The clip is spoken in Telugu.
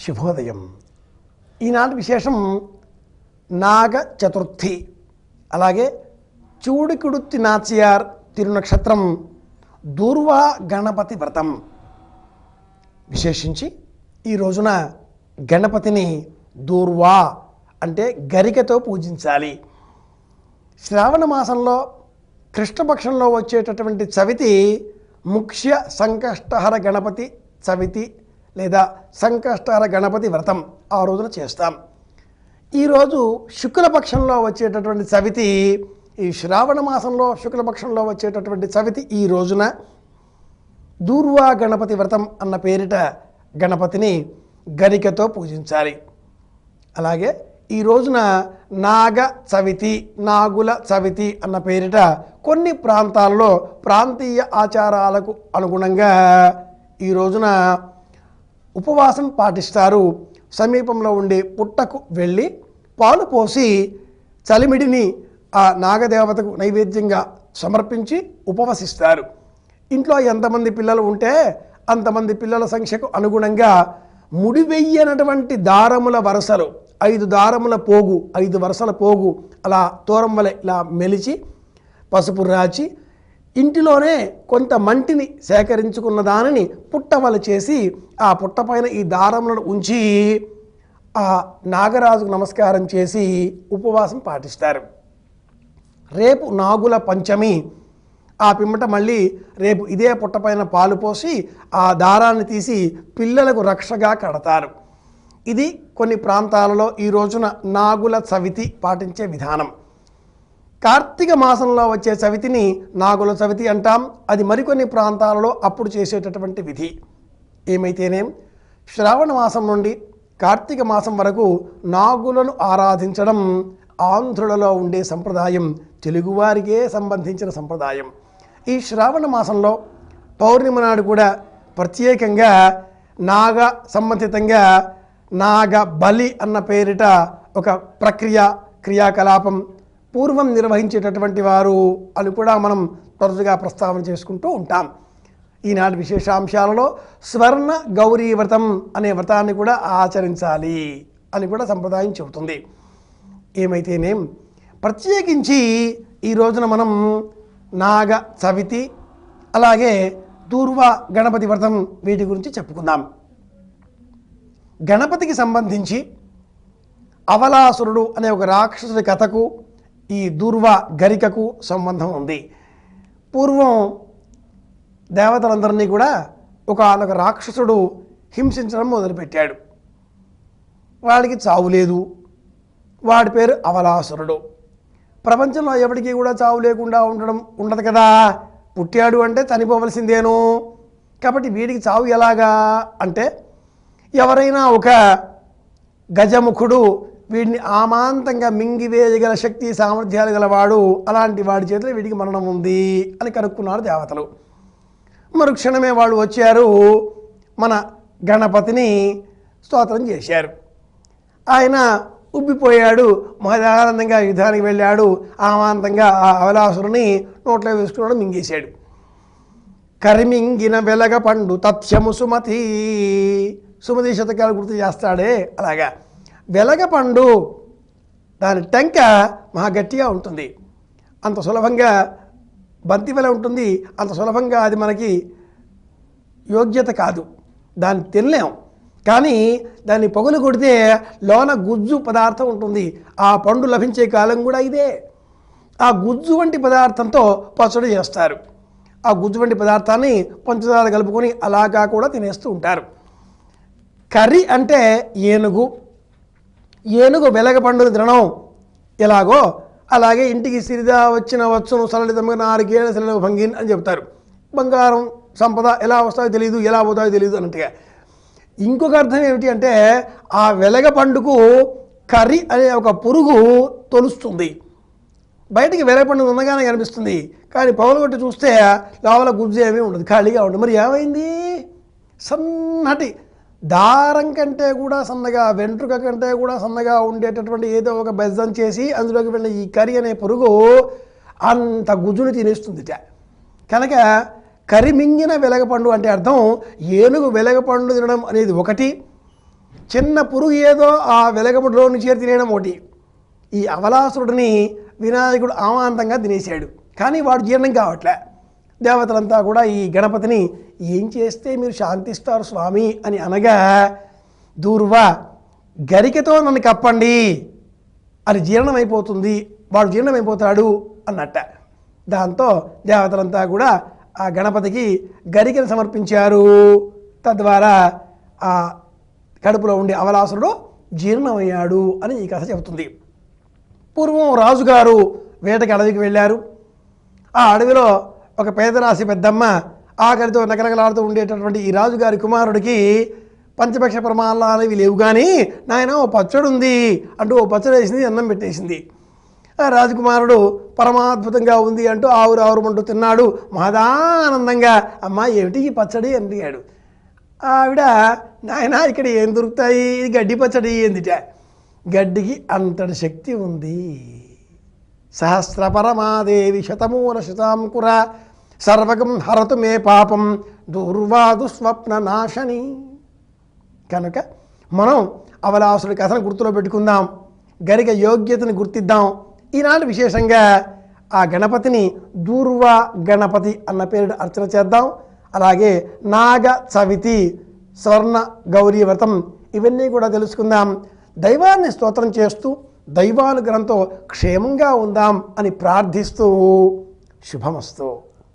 శుభోదయం. ఈనాటి విశేషం నాగ చతుర్థి, అలాగే చూడికుడుత్తి నాచియార్ తిరునక్షత్రం, దూర్వా గణపతి వ్రతం. విశేషించి ఈ రోజున గణపతిని దూర్వా అంటే గరికతో పూజించాలి. శ్రావణ మాసంలో కృష్ణపక్షంలో వచ్చేటటువంటి చవితి ముఖ్య సంకష్టహర గణపతి చవితి లేదా సంకష్టహర గణపతి వ్రతం ఆ రోజున చేస్తాం. ఈరోజు శుక్లపక్షంలో వచ్చేటటువంటి చవితి, ఈ శ్రావణ మాసంలో శుక్లపక్షంలో వచ్చేటటువంటి చవితి ఈ రోజున దూర్వా గణపతి వ్రతం అన్న పేరిట గణపతిని గరికతో పూజించాలి. అలాగే ఈ రోజున నాగ చవితి, నాగుల చవితి అన్న పేరిట కొన్ని ప్రాంతాల్లో ప్రాంతీయ ఆచారాలకు అనుగుణంగా ఈ రోజున ఉపవాసం పాటిస్తారు. సమీపంలో ఉండే పుట్టకు వెళ్ళి పాలు పోసి చలిమిడిని ఆ నాగదేవతకు నైవేద్యంగా సమర్పించి ఉపవసిస్తారు. ఇంట్లో ఎంతమంది పిల్లలు ఉంటే అంతమంది పిల్లల సంఖ్యకు అనుగుణంగా ముడివెయ్యనటువంటి దారముల వరుసలు 5 దారముల పోగు, 5 వరుసల పోగు అలా తోరం వలె ఇలా మెలిచి పసుపు రాచి ఇంటిలోనే కొంత మంటిని సేకరించుకున్న దానిని పుట్టవల చేసి ఆ పుట్టపైన ఈ దారములను ఉంచి ఆ నాగరాజుకు నమస్కారం చేసి ఉపవాసం పాటిస్తారు. రేపు నాగుల పంచమి, ఆ పిమ్మట మళ్ళీ రేపు ఇదే పుట్టపైన పాలు పోసి ఆ దారాన్ని తీసి పిల్లలకు రక్షగా కడతారు. ఇది కొన్ని ప్రాంతాలలో ఈ రోజున నాగుల చవితి పాటించే విధానం. కార్తీక మాసంలో వచ్చే చవితిని నాగుల చవితి అంటాం. అది మరికొన్ని ప్రాంతాలలో అప్పుడు చేసేటటువంటి విధి. ఏమైతేనేం శ్రావణ మాసం నుండి కార్తీక మాసం వరకు నాగులను ఆరాధించడం ఆంధ్రులలో ఉండే సంప్రదాయం, తెలుగువారికే సంబంధించిన సంప్రదాయం. ఈ శ్రావణ మాసంలో పౌర్ణమి నాడు కూడా ప్రత్యేకంగా నాగ సంబంధితంగా నాగ బలి అన్న పేరిట ఒక క్రియాకలాపం పూర్వం నిర్వహించేటటువంటి వారు అని కూడా మనం తరచుగా ప్రస్తావన చేసుకుంటూ ఉంటాం. ఈనాటి విశేషాంశాలలో స్వర్ణ గౌరీ వ్రతం అనే వ్రతాన్ని కూడా ఆచరించాలి అని కూడా సంప్రదాయం చెబుతుంది. ఏమైతేనేం ప్రత్యేకించి ఈ రోజున మనం నాగ చవితి అలాగే దూర్వా గణపతి వ్రతం వీటి గురించి చెప్పుకుందాం. గణపతికి సంబంధించి అవలాసురుడు అనే ఒక రాక్షసుడి కథకు ఈ దూర్వా గరికకు సంబంధం ఉంది. పూర్వం దేవతలందరినీ కూడా ఒకనొక రాక్షసుడు హింసించడం మొదలుపెట్టాడు. వాడికి చావు లేదు. వాడి పేరు అవలాసురుడు. ప్రపంచంలో ఎవరికి కూడా చావు లేకుండా ఉండదు కదా. పుట్టాడు అంటే చనిపోవలసిందేను. కాబట్టి వీడికి చావు ఎలాగా అంటే, ఎవరైనా ఒక గజముఖుడు వీడిని ఆమాంతంగా మింగివేయగల శక్తి సామర్థ్యాలు గలవాడు, అలాంటి వాడి చేతిలో వీడికి మరణం ఉంది అని కనుక్కున్నారు దేవతలు. మరుక్షణమే వాళ్ళు వచ్చారు, మన గణపతిని స్తోత్రం చేశారు. ఆయన ఉబ్బిపోయాడు, మహదానందంగా యుద్ధానికి వెళ్ళాడు. ఆమాంతంగా ఆ అవలాసురుని నోట్లో వేసుకున్నాడు, మింగేశాడు. కరిమింగిన వెలగ పండు తథ్యము సుమతి, సుమతి శతకాలు గుర్తు చేస్తాడే అలాగా. వెలగపండు దాని టెంక మహా గట్టిగా ఉంటుంది. అంత సులభంగా బంతి వెల ఉంటుంది, అంత సులభంగా అది మనకి యోగ్యత కాదు, దాన్ని తినలేం. కానీ దాన్ని పొగలు కొడితే లోన గుజ్జు పదార్థం ఉంటుంది. ఆ పండు లభించే కాలం కూడా ఇదే. ఆ గుజ్జు వంటి పదార్థంతో పచ్చడి చేస్తారు. ఆ గుజ్జు వంటి పదార్థాన్ని పంచదార కలుపుకొని అలాగా కూడా తినేస్తూ ఉంటారు. కర్రీ అంటే ఏనుగు, ఏనుగు వెలగపండును తినడం ఎలాగో అలాగే ఇంటికి సిరిదా వచ్చిన వచ్చును సరళితంగా 4 ఏళ్ళ సెలవు భంగిన్ అని చెప్తారు. బంగారం సంపద ఎలా వస్తాయో తెలియదు, ఎలా పోతాయో తెలియదు అన్నట్టుగా. ఇంకొక అర్థం ఏమిటి అంటే, ఆ వెలగపండుకు కర్రీ అనే ఒక పురుగు తొలుస్తుంది. బయటికి వెలగపండు ఉన్నగానే కనిపిస్తుంది, కానీ పగలగొట్టి చూస్తే లోపల గుజ్జు ఏమీ ఉండదు, ఖాళీగా ఉంటుంది. మరి ఏమైంది? సన్నటి దారం కంటే కూడా సన్నగా, వెంట్రుక కంటే కూడా సన్నగా ఉండేటటువంటి ఏదో ఒక బెజ్జం చేసి అందులోకి వెళ్ళిన ఈ కర్రీ అనే పురుగు అంత గుజ్జుని తినేస్తుందిట. కనుక కరిమింగిన వెలగపండు అంటే అర్థం ఏనుగు వెలగపండు తినడం అనేది ఒకటి, చిన్న పురుగు ఏదో ఆ వెలగముడిలో నుంచి తినేయడం ఒకటి. ఈ అవలాసురుడిని వినాయకుడు అమాంతంగా తినేశాడు. కానీ వాడు జీర్ణం కావట్లే. దేవతలంతా కూడా ఈ గణపతిని ఏం చేస్తే మీరు శాంతిస్తారు స్వామి అని అనగా, దూర్వా గరికతో నన్ను కప్పండి, అది జీర్ణమైపోతుంది, వాడు జీర్ణమైపోతాడు అన్నట్ట. దాంతో దేవతలంతా కూడా ఆ గణపతికి గరికను సమర్పించారు. తద్వారా ఆ కడుపులో ఉండే అవలాసురుడు జీర్ణమయ్యాడు అని ఈ కథ చెబుతుంది. పూర్వం రాజుగారు వేటకి అడవికి వెళ్ళారు. ఆ అడవిలో ఒక పేదరాశి పెద్దమ్మ ఆకలితో నకనకలాడుతూ ఉండేటటువంటి ఈ రాజుగారి కుమారుడికి పంచపక్ష ప్రమాణాలు అనేవి లేవు, కానీ నాయన ఓ పచ్చడి ఉంది అంటూ ఓ పచ్చడి వేసింది, అన్నం పెట్టేసింది. ఆ రాజకుమారుడు పరమాద్భుతంగా ఉంది అంటూ ఆవురావురమంటూ తిన్నాడు. మహదానందంగా అమ్మ ఏమిటి ఈ పచ్చడి అని అడిగాడు. ఆవిడ, నాయన ఇక్కడ ఏం దొరుకుతాయి, ఇది గడ్డి పచ్చడి ఏందిట. గడ్డికి అంతటి శక్తి ఉంది. సహస్ర పరమాదేవి శతమూల శతాంకుర సర్వగం హరతు మే పాపం దుర్వాదు స్వప్న నాశని. కనుక మనం అవలాసుడి కథను గుర్తులో పెట్టుకుందాం, గరిక యోగ్యతను గుర్తిద్దాం. ఈనాడు విశేషంగా ఆ గణపతిని దూర్వా గణపతి అన్న పేరు అర్చన చేద్దాం. అలాగే నాగ చవితి, స్వర్ణ గౌరీ వ్రతం ఇవన్నీ కూడా తెలుసుకుందాం. దైవాన్ని స్తోత్రం చేస్తూ దైవానుగ్రహంతో క్షేమంగా ఉందాం అని ప్రార్థిస్తూ శుభమస్తు.